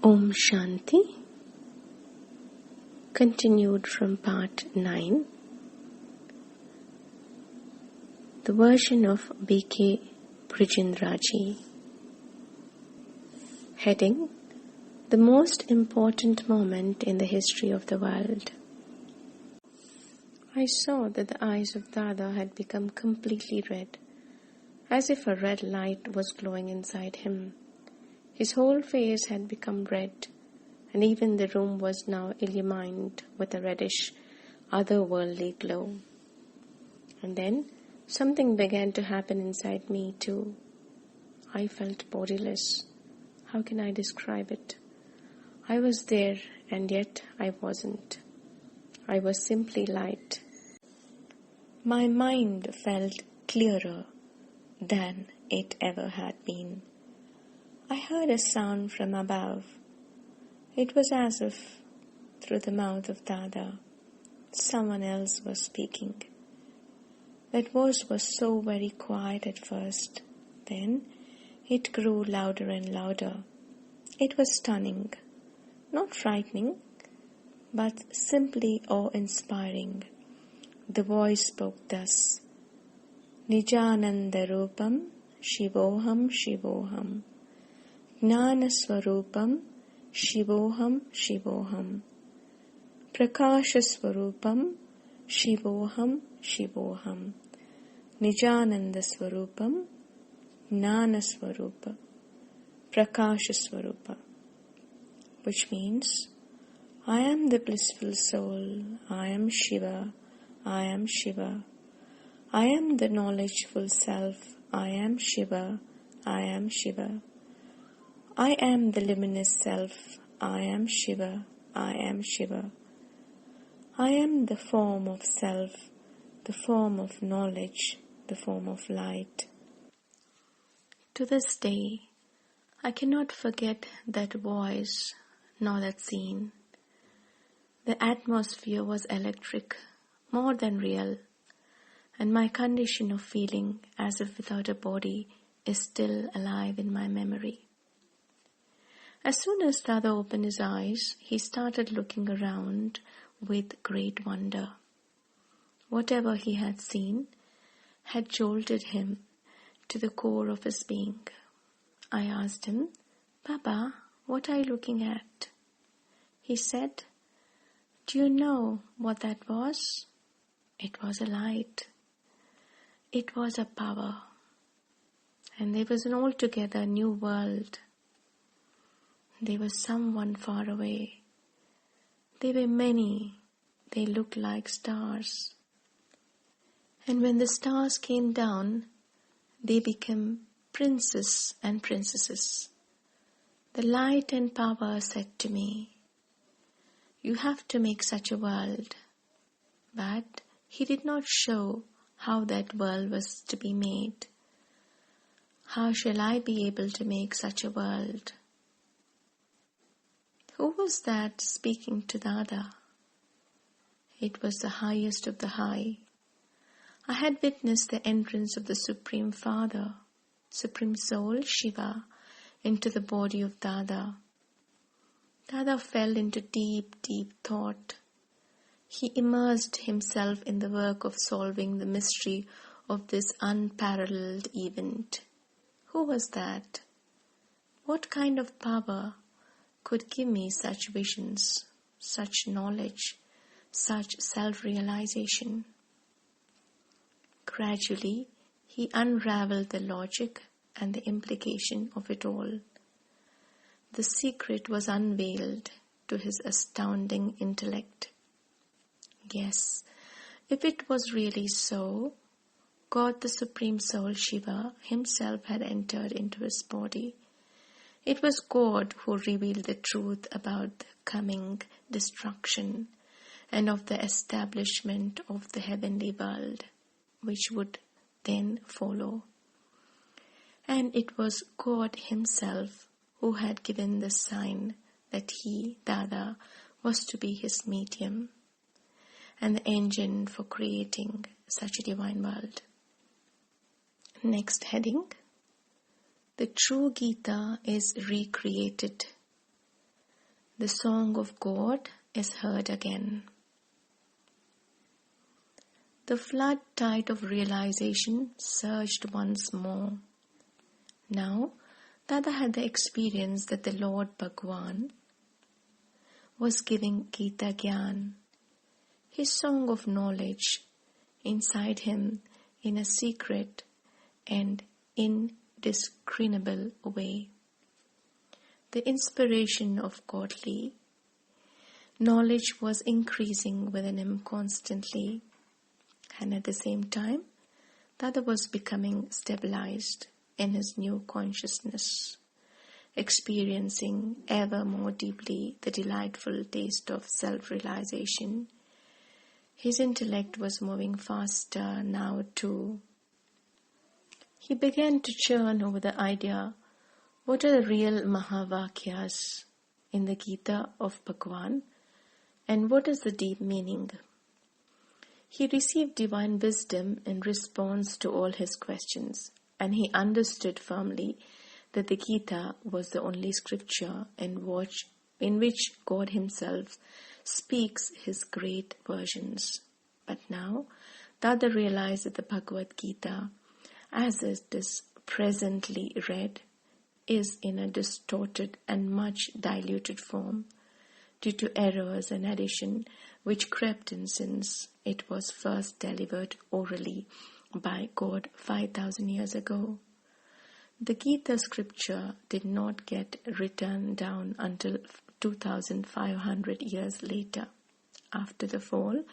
Om Shanti, continued from part 9, the version of B.K. Brijendraji. Heading: The most important moment in the history of the world. I saw that the eyes of Dada had become completely red, as if a red light was glowing inside him. His whole face had become red, and even the room was now illumined with a reddish, otherworldly glow. And then something began to happen inside me too. I felt bodiless. How can I describe it? I was there, and yet I wasn't. I was simply light. My mind felt clearer than it ever had been. I heard a sound from above. It was as if, through the mouth of Dada, someone else was speaking. That voice was so very quiet at first. Then it grew louder and louder. It was stunning, not frightening, but simply awe-inspiring. The voice spoke thus: Nijananda Rupam Shivoham Shivoham Jnana Swarupam Shivoham Shivoham Prakasha Swarupam Shivoham Shivoham Nijananda Swarupam Jnana Swarupa Prakasha Swarupa, which means, I am the blissful soul, I am Shiva, I am Shiva. I am the knowledgeful self, I am Shiva, I am Shiva. I am the luminous self, I am Shiva, I am Shiva. I am the form of self, the form of knowledge, the form of light. To this day, I cannot forget that voice nor that scene. The atmosphere was electric, more than real, and my condition of feeling as if without a body is still alive in my memory. As soon as Dada opened his eyes, he started looking around with great wonder. Whatever he had seen had jolted him to the core of his being. I asked him, Baba, what are you looking at? He said, Do you know what that was? It was a light. It was a power. And there was an altogether new world. There was someone far away. There were many. They looked like stars. And when the stars came down, they became princes and princesses. The light and power said to me, You have to make such a world. But he did not show how that world was to be made. How shall I be able to make such a world? Who was that speaking to Dada? It was the highest of the high. I had witnessed the entrance of the Supreme Father, Supreme Soul, Shiva, into the body of Dada. Dada fell into deep, deep thought. He immersed himself in the work of solving the mystery of this unparalleled event. Who was that? What kind of power could give me such visions, such knowledge, such self-realization? Gradually, he unraveled the logic and the implication of it all. The secret was unveiled to his astounding intellect. Yes, if it was really so, God the Supreme Soul Shiva himself had entered into his body. It was God who revealed the truth about the coming destruction and of the establishment of the heavenly world, which would then follow. And it was God himself who had given the sign that he, Dada, was to be his medium and the engine for creating such a divine world. Next heading. The true Gita is recreated. the song of God is heard again. The flood tide of realization surged once more. Now, Dada had the experience that the Lord Bhagwan was giving Gita Gyan, his song of knowledge, inside him in a secret and indiscernible way. The inspiration of godly knowledge was increasing within him constantly, and at the same time, Dada was becoming stabilized in his new consciousness, experiencing ever more deeply the delightful taste of self-realization. His intellect was moving faster now too. He began to churn over the idea, what are the real Mahavakyas in the Gita of Bhagwan, and what is the deep meaning? He received divine wisdom in response to all his questions, and he understood firmly that the Gita was the only scripture in which God himself speaks his great versions. But now, Dada realized that the Bhagavad Gita, as it is presently read, is in a distorted and much diluted form due to errors and addition which crept in since it was first delivered orally by God 5,000 years ago. The Gita scripture did not get written down until 2,500 years later, after the fall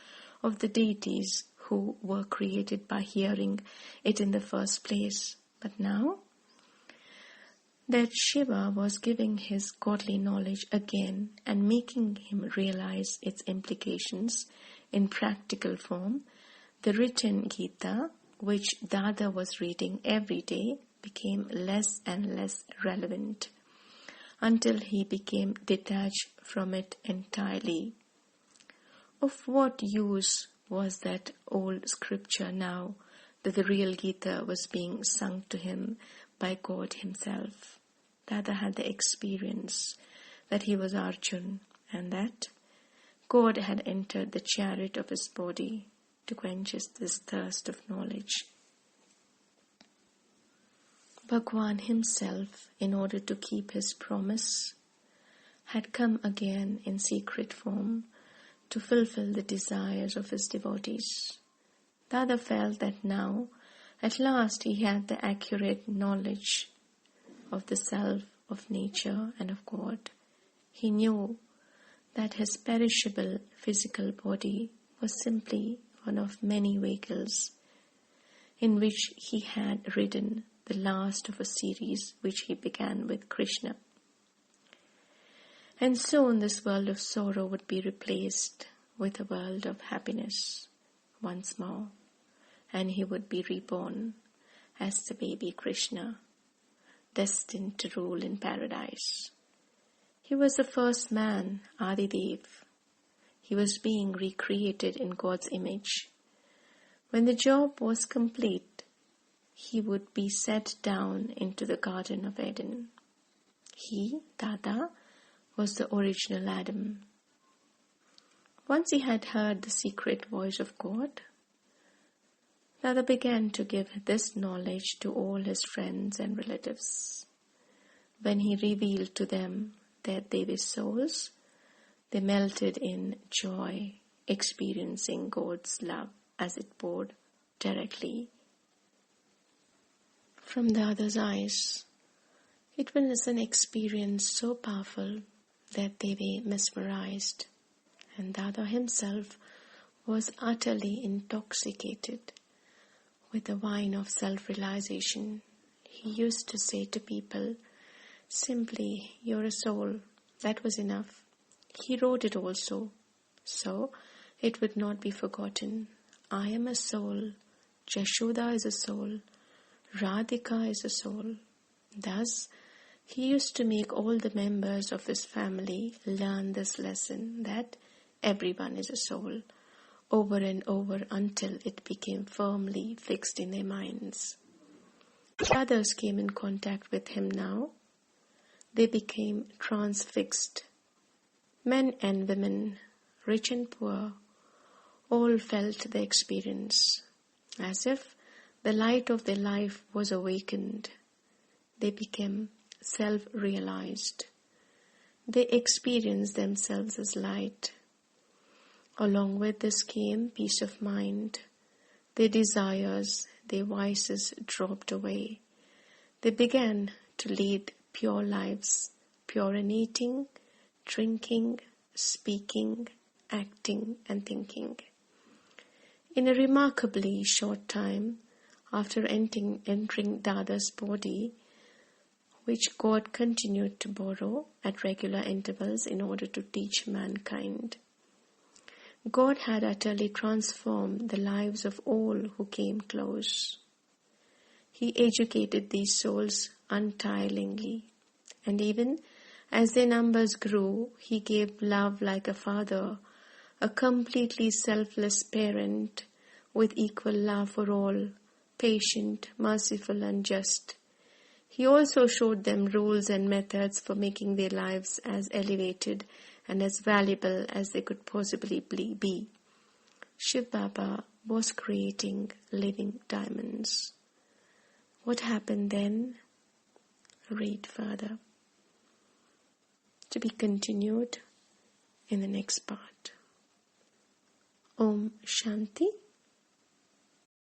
of the deities who were created by hearing it in the first place. But now that Shiva was giving his godly knowledge again and making him realize its implications in practical form, the written Gita, which Dada was reading every day, became less and less relevant until he became detached from it entirely. Of what use was that old scripture now that the real Gita was being sung to him by God himself? Dada had the experience that he was Arjun and that God had entered the chariot of his body to quench this thirst of knowledge. Bhagwan himself, in order to keep his promise, had come again in secret form to fulfill the desires of his devotees. Dada felt that now, at last, he had the accurate knowledge of the self, of nature, and of God. He knew that his perishable physical body was simply one of many vehicles in which he had ridden the last of a series which he began with Krishna. And soon this world of sorrow would be replaced with a world of happiness once more, and he would be reborn as the baby Krishna, destined to rule in paradise. He was the first man, Adidev. He was being recreated in God's image. When the job was complete, he would be set down into the Garden of Eden. He, Dada, was the original Adam. Once he had heard the secret voice of God, Dada began to give this knowledge to all his friends and relatives. When he revealed to them their Devi souls, they melted in joy, experiencing God's love as it poured directly from Dada's eyes. It was an experience so powerful that they were mesmerized, and Dada himself was utterly intoxicated with the wine of self-realization. He used to say to people, simply, "You're a soul." That was enough. He wrote it also, so it would not be forgotten. I am a soul. Jashoda is a soul. Radhika is a soul. Thus, he used to make all the members of his family learn this lesson that everyone is a soul, over and over until it became firmly fixed in their minds. If others came in contact with him now, they became transfixed Men and women, rich and poor, all felt the experience, as if the light of their life was awakened. They became self-realized. They experienced themselves as light. Along with this came peace of mind. Their desires, their vices dropped away. They began to lead pure lives, pure in eating, drinking, speaking, acting, and thinking. In a remarkably short time, after entering Dada's body, which God continued to borrow at regular intervals in order to teach mankind, God had utterly transformed the lives of all who came close. He educated these souls untiringly, and even as their numbers grew, He gave love like a father, a completely selfless parent with equal love for all, patient, merciful, and just. He also showed them rules and methods for making their lives as elevated and as valuable as they could possibly be. Shiv Baba was creating living diamonds. What happened then? Read further. To be continued in the next part. Om Shanti.